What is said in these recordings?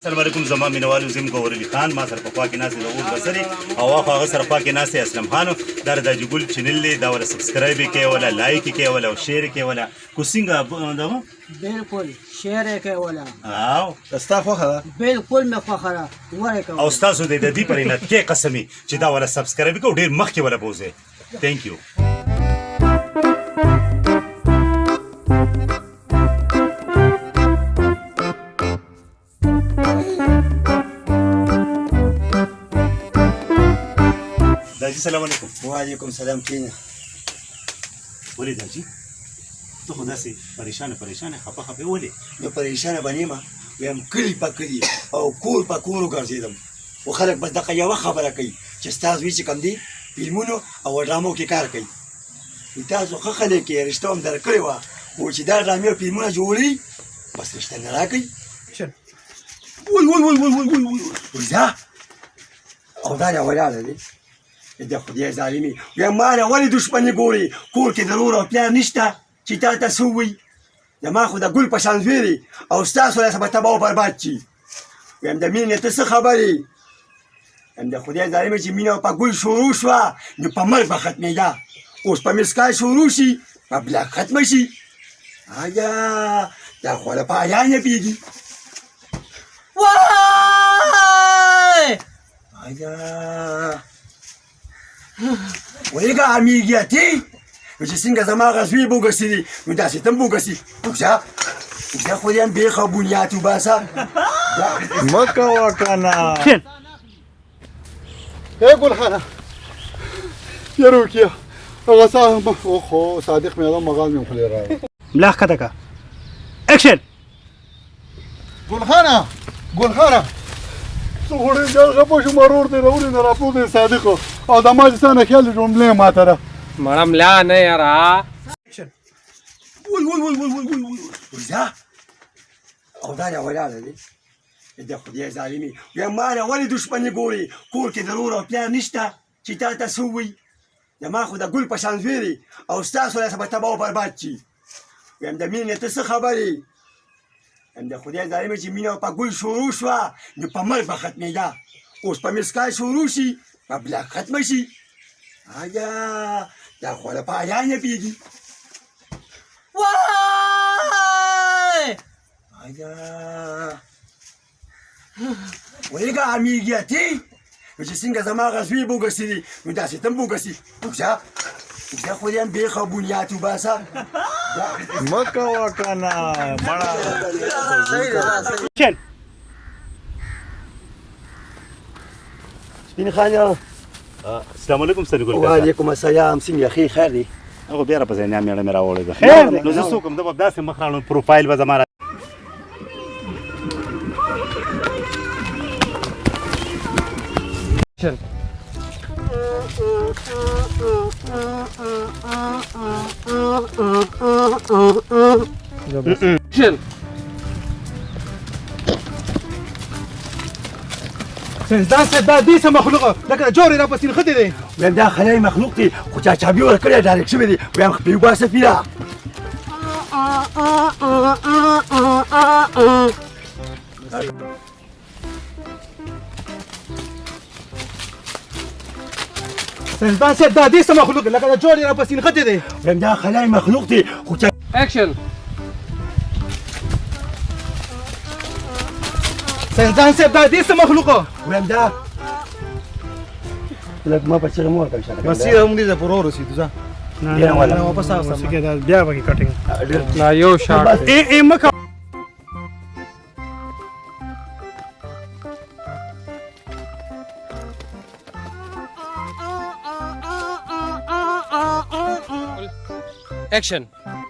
السلام علیکم زما مینوالو زم ګور علي خان ما سره په خوا کې ناست د اور بصري او هغه سره خوا کې ناست اسلام خان در د جګول چینل دا ولا سبسکرایب کې ولا لایک کې ولا شیر کې ولا کوسینګه دا بالکل شیر کې ولا او استا خوخه بالکل مې خوخه ورکه او تاسو د دې پرینات کې قسمی چې دا ولا سبسکرایب کو ډیر مخ کې ولا بوزه ثانک یو السلام علیکم وعلیکم السلام کینه ولې داجی ته خو داسې پریشان خپه ولې نو پریشانه بنې ما ویم کلی په کلی او کور په کور ګرځېدم او خلک بس دغه یوه خبره کوي چې ستاسو وی چې کوم دي فلمونو او ډرامو کې کار کوي تاسو ښه خلک یې رشته هم درکړې وه خو چې دا ډرامې او فلمونه جوړوي بس رشته نه راکوي وایي او دا نه ولاړه دی د خدای ظالمي ویم ما نه ولې دښمني ګوري کور کې د ورور او پلار نشته چې تا ته څه ووایي زما خو د ګل په شان زوی او ستاسو لاسه به تباه او برباد شي ویم د مینې ته څه خبرې ویم د خدای ظالمي چې مینه په ګل شروع شوه نو په مرګ به ختمېده اوس په مسکای شروع شي په بلاک ختمه شي آیا دا خو له پایان یې پېږي وای آیا ویګه امیږیاتي چې څنګه زما غزوی بوګسي دي نو داسې تم بوګسي وګه خو دې به خبونیات وباسه مکه وکنه اے ګلخانه یارو کیا هغه صاحب خو صادق مې دا مغاز مې خلې راي ملاخ کتکا اکشن ګلخانه سوړې ځای په شو مرور دی راوړي نه راپو دی صادق او د ماجستانه خیال جمله ماته را مړم لا نه یارا وځه او دا نه ولاړه دی د خدای ظالمي ویم ما نه ولې دښمني ګوري کور کې د ورور او پلار نشته چې تا ته څه ووایي زما خو د ګل په شان زوی او ستاسو لاسه به تباه او برباد شي ویم د مینې ته څه خبرې د خدای ظالمي چې مینه په ګل شروع شوه نو په مرګ به ختمېده اوس په مسکای شروع شي په بلاک ختمه شي آیا دا خو له پایان یې پېږي وای آیا ویګه امیږیاتي چې څنګه زما غزوی بوګسي دي نو داسې تم بوګسي وګه خو دې به خبونیات وباسه مکه وکنه مړه سپین خانه السلام علیکم سره ګل وعلیکم السلام څنګه اخی خیر دی هغه بیا را پځې نه مې راوړې ده خیر نو زه څوک هم د داسې مخرانو پروفایل به زما سنځدان دا دې سم مخلوقه لکه جوړې را پسې نښتې دی ویم دا خلای مخلوق دی خو چا چابي ورکړی ډایرکټ شوی دی ویم خپې وباسه پیره سنځدان دا دې سم مخلوقه لکه جوړې را پسې نښتې دی ویم دا خلای مخلوق دی خو چا اکشن سنځدان دا دې سم مخلوقه ویم دا لکه ما په چیغه مو ورکړم شاته بس یې هم دې ته پرو رسېدو ځه نه واپس اوسه بیا به کټینګ لا یو شاټ ای مکه اکشن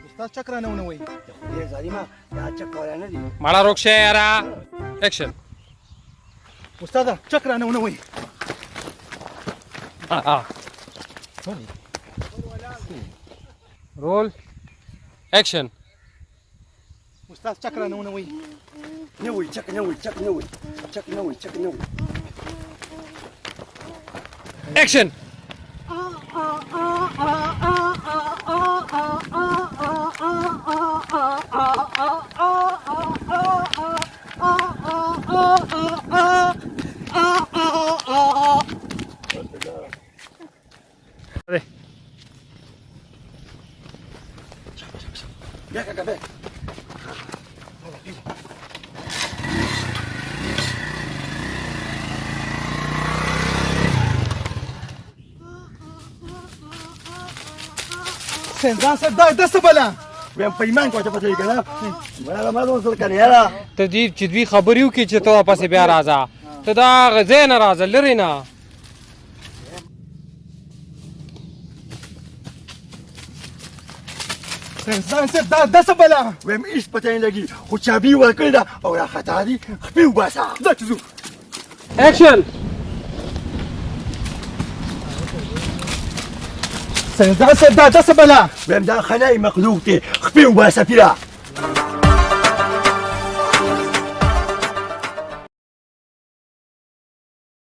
استاد چکر نه ونوي دې ظالما دا چک ولا نه دی مالا روکشه یارا اکشن استاد چکر نه ونوي رول اکشن استاد چکر نه ونوي نه وي چک نه وي اکشن بیا کاکا بیا سنځان صاحب دا دسه بلا ویم پیمان کوته پته کنه ولا ما دوه سره کنه یاره ته دې چې دوی خبرې وکړي چې ته واپس بیا راځه ته دا غځې نه راځه لرې نه سنځان صاحب دا دسه بلا ویم هیڅ پته نه لګي خو چابي ورکړل ده او را خطا دي خپې وباسه ځه چې ځو Action! سنځان صاحب دا دسه بلا ویم دا خنای مخلوق دی خپې وباسه پیره